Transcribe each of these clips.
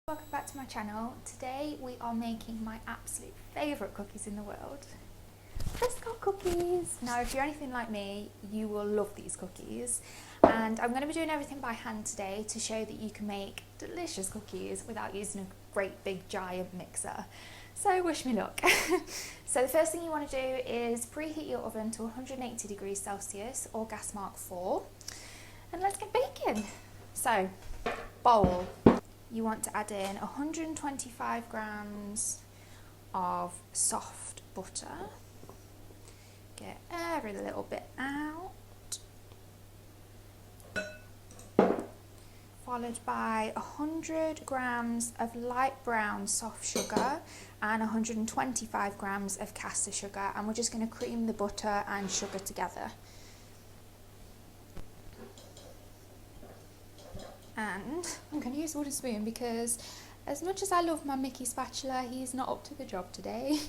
Welcome back to my channel. Today we are making my absolute favourite cookies in the world, Biscoff cookies. Now if you're anything like me, you will love these cookies, and I'm going to be doing everything by hand today to show that you can make delicious cookies without using a great big giant mixer. So wish me luck. So the first thing you want to do is preheat your oven to 180 degrees Celsius or gas mark 4, and let's get baking. So bowl. You want to add in 125 grams of soft butter. Get every little bit out. Followed by 100 grams of light brown soft sugar and 125 grams of caster sugar. And we're just going to cream the butter and sugar together. And I'm going to use a wooden spoon because as much as I love my Mickey spatula, he's not up to the job today.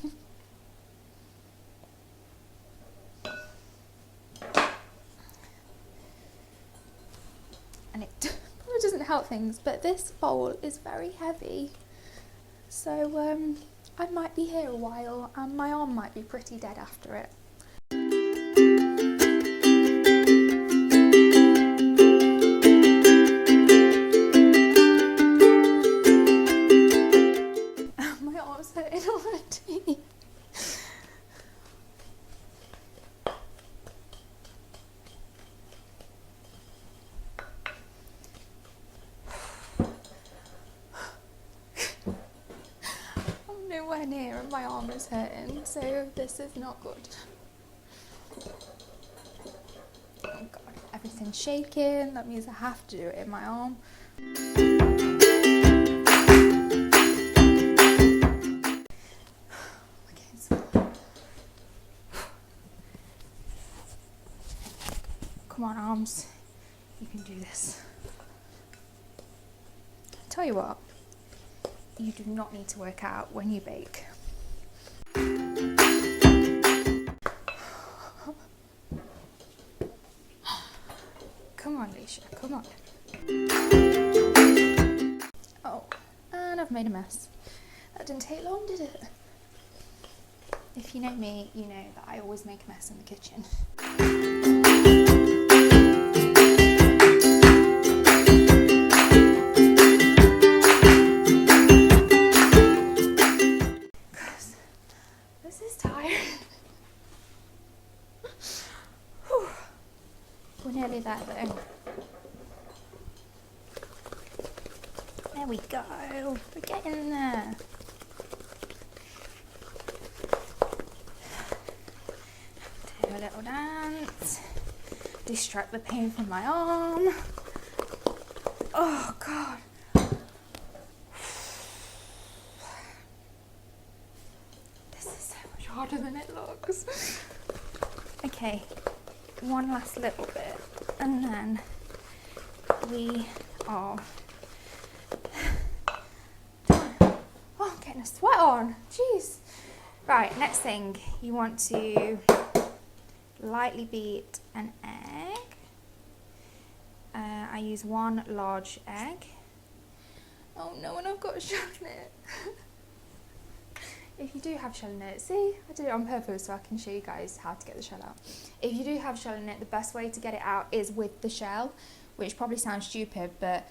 And it probably doesn't help things, but this bowl is very heavy. So I might be here a while and my arm might be pretty dead after it. Nowhere near and my arm is hurting, so this is not good. Oh god, everything's shaking, that means I have to do it in my arm. Okay, so come on arms, you can do this. Tell you what, you do not need to work out when you bake. Come on, Alicia, come on. Oh, and I've made a mess. That didn't take long, did it? If you know me, you know that I always make a mess in the kitchen. We're nearly there though. There we go. We're getting there. Do a little dance. Distract the pain from my arm. Oh god. This is so much harder than it looks. Okay. One last little bit and then we are done. Oh, I'm getting a sweat on, jeez. Right, next thing, you want to lightly beat an egg. I use 1 large egg. Oh no, and I've got a shell in it. If you do have shell in it, see, I did it on purpose so I can show you guys how to get the shell out. If you do have shell in it, the best way to get it out is with the shell, which probably sounds stupid, but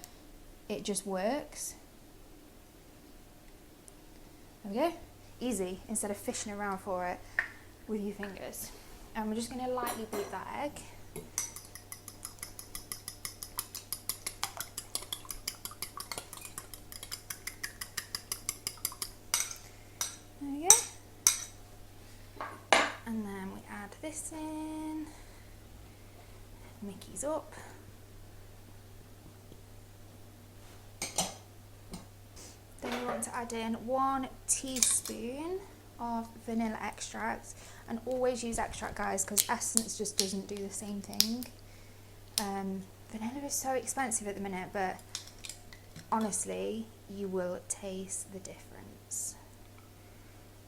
it just works. There we go. Easy, instead of fishing around for it with your fingers. And we're just going to lightly beat that egg. There we go. And then we add this in. Mickey's up. Then we want to add in 1 teaspoon of vanilla extract. And always use extract, guys, because essence just doesn't do the same thing. Vanilla is so expensive at the minute, but honestly, you will taste the difference.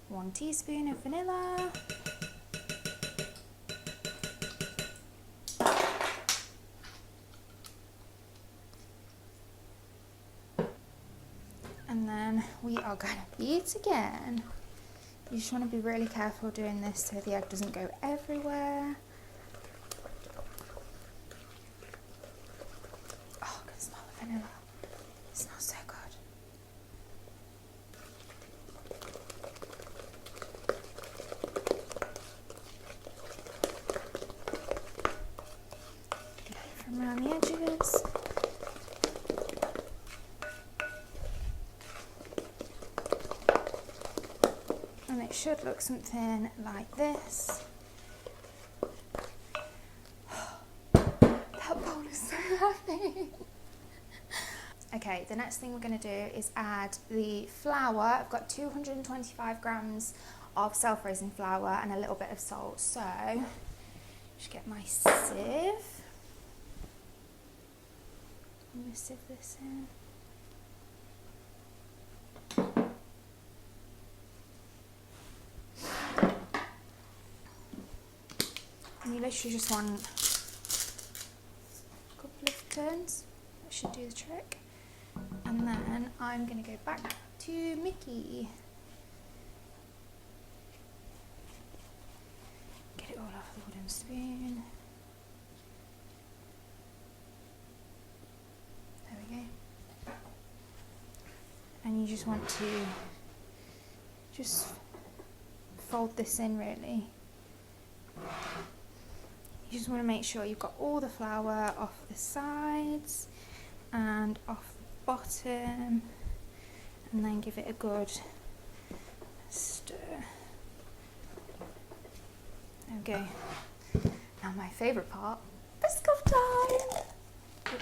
1 teaspoon of vanilla. And then we are going to beat again. You just want to be really careful doing this so the egg doesn't go everywhere. Oh, I can smell the vanilla. It smells so good. From around the edges. And it should look something like this. That bowl is so heavy. Okay, the next thing we're going to do is add the flour. I've got 225 grams of self-raising flour and a little bit of salt. So, just get my sieve. I'm going to sieve this in. And you literally just want a couple of turns. That should do the trick. And then I'm going to go back to Mickey. Get it all off the wooden spoon. There we go. And you just want to just fold this in really. You just want to make sure you've got all the flour off the sides and off the bottom, and then give it a good stir. Okay, now my favourite part, Biscoff time!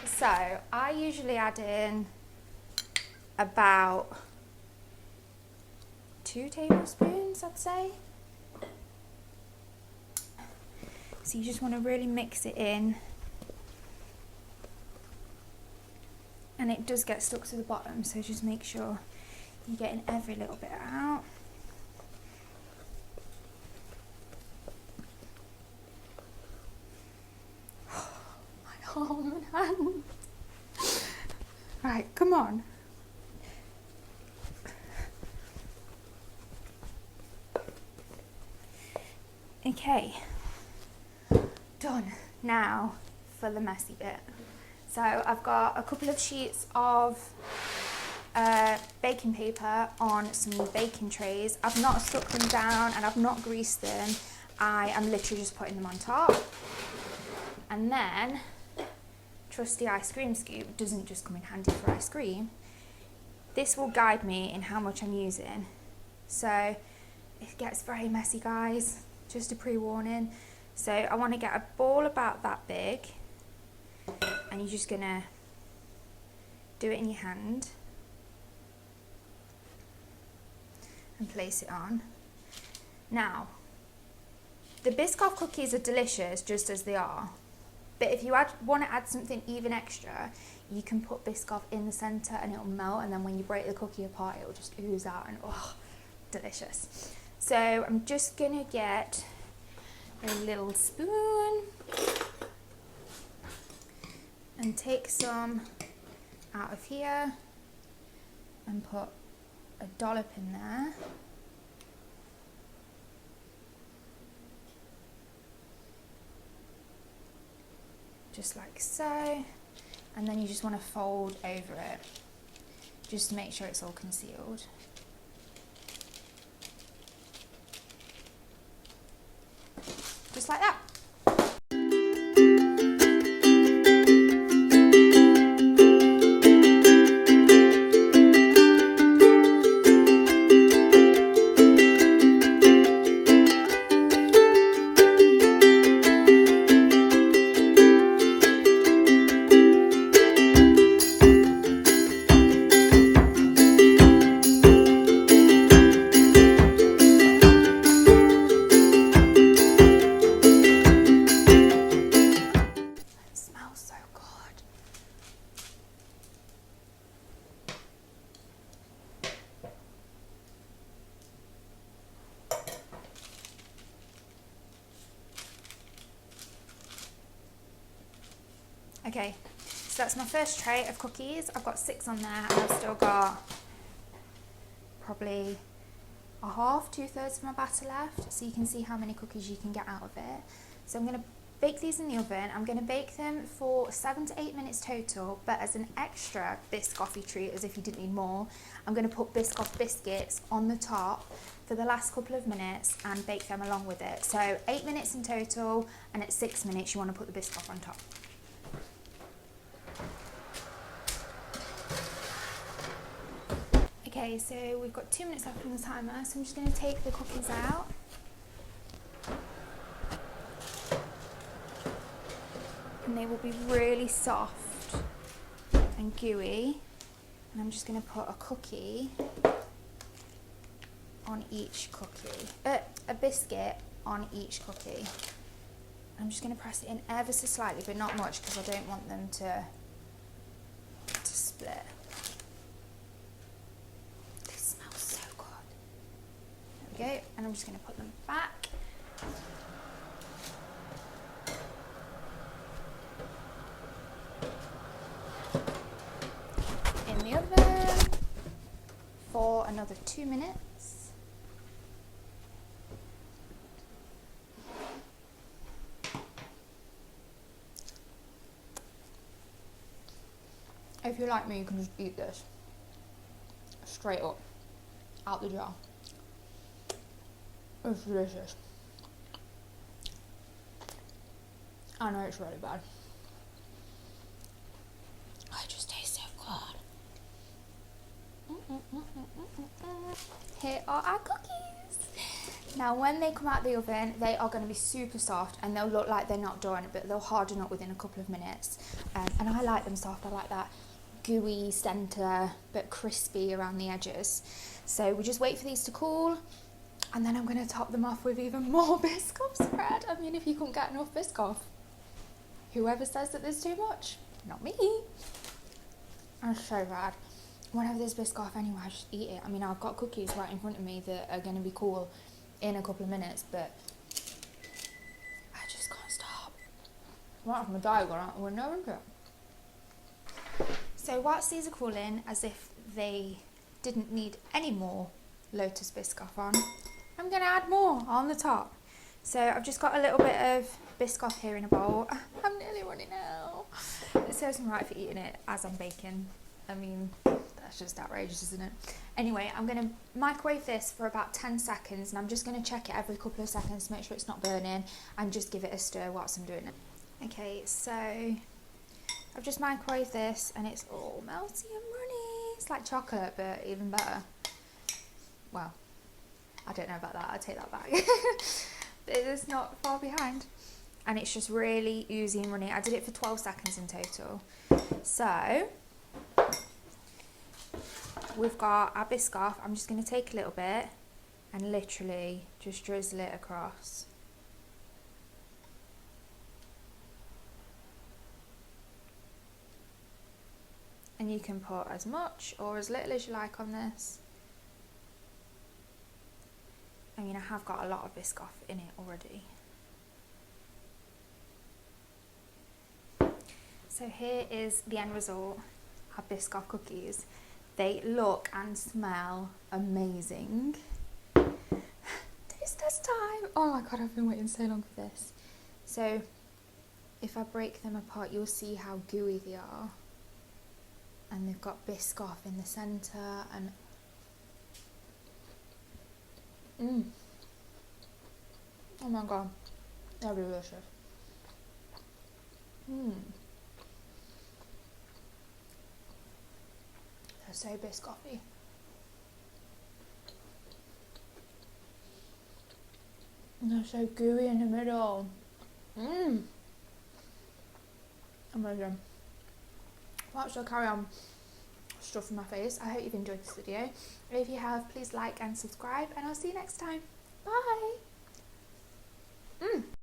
So I usually add in about 2 tablespoons, I'd say. So you just want to really mix it in, and it does get stuck to the bottom, so just make sure you're getting every little bit out. My arm and hand. Right, come on. Okay. Done. Now for the messy bit. So I've got a couple of sheets of baking paper on some baking trays. I've not stuck them down and I've not greased them. I am literally just putting them on top. And then trusty ice cream scoop doesn't just come in handy for ice cream. This will guide me in how much I'm using. So it gets very messy, guys, just a pre-warning. So I want to get a ball about that big, and you're just going to do it in your hand and place it on. Now, the Biscoff cookies are delicious just as they are, but if you want to add something even extra, you can put Biscoff in the centre and it'll melt, and then when you break the cookie apart it will just ooze out, and oh, delicious. So I'm just going to get a little spoon and take some out of here and put a dollop in there. Just like so, and then you just want to fold over it just to make sure it's all concealed. Just like that. Okay, so that's my first tray of cookies. I've got 6 on there, and I've still got probably a half, 2/3 of my batter left, so you can see how many cookies you can get out of it. So I'm going to bake these in the oven. I'm going to bake them for 7 to 8 minutes total, but as an extra Biscoffy treat, as if you didn't need more, I'm going to put Biscoff biscuits on the top for the last couple of minutes and bake them along with it. So 8 minutes in total, and at 6 minutes you want to put the Biscoff on top. Okay, so we've got 2 minutes left on the timer, so I'm just going to take the cookies out. And they will be really soft and gooey. And I'm just going to put a cookie on each cookie, a biscuit on each cookie. I'm just going to press it in ever so slightly, but not much, because I don't want them to split. They smell so good. There we go, and I'm just going to put them back. In the oven for another 2 minutes. If you're like me, you can just eat this straight up out the jar. It's delicious. I know it's really bad. It just tastes so good. Here are our cookies. Now when they come out of the oven, they are going to be super soft, and they'll look like they're not done, but they'll harden up within a couple of minutes. And I like them soft. I like that gooey centre but crispy around the edges. So we just wait for these to cool, and then I'm going to top them off with even more Biscoff spread. I mean, if you couldn't get enough Biscoff, whoever says that there's too much, not me. It's so bad. Whenever there's Biscoff anyway, I just eat it. I mean, I've got cookies right in front of me that are going to be cool in a couple of minutes, but I just can't stop. Right off my diet, we're no into it. So whilst these are cooling, as if they didn't need any more Lotus Biscoff on, I'm going to add more on the top. So I've just got a little bit of Biscoff here in a bowl. I'm nearly running out. It serves me right for eating it as I'm baking. I mean, that's just outrageous, isn't it? Anyway, I'm going to microwave this for about 10 seconds, and I'm just going to check it every couple of seconds to make sure it's not burning, and just give it a stir whilst I'm doing it. Okay, so I've just microwaved this, and it's all melty and runny. It's like chocolate, but even better. Well, I don't know about that. I take that back. It's not far behind. And it's just really oozy and runny. I did it for 12 seconds in total. So we've got our Biscoff. I'm just going to take a little bit and literally just drizzle it across. And you can put as much or as little as you like on this. I mean, I have got a lot of Biscoff in it already. So here is the end result, our Biscoff cookies. They look and smell amazing. Taste test time! Oh my god, I've been waiting so long for this. So if I break them apart, you'll see how gooey they are. And they've got Biscoff in the centre, and oh my god, they're delicious. They're so Biscoffy. And they're so gooey in the middle. Amazing. Well, shall I carry on stuffing my face? I hope you've enjoyed this video. If you have, please like and subscribe, and I'll see you next time. Bye!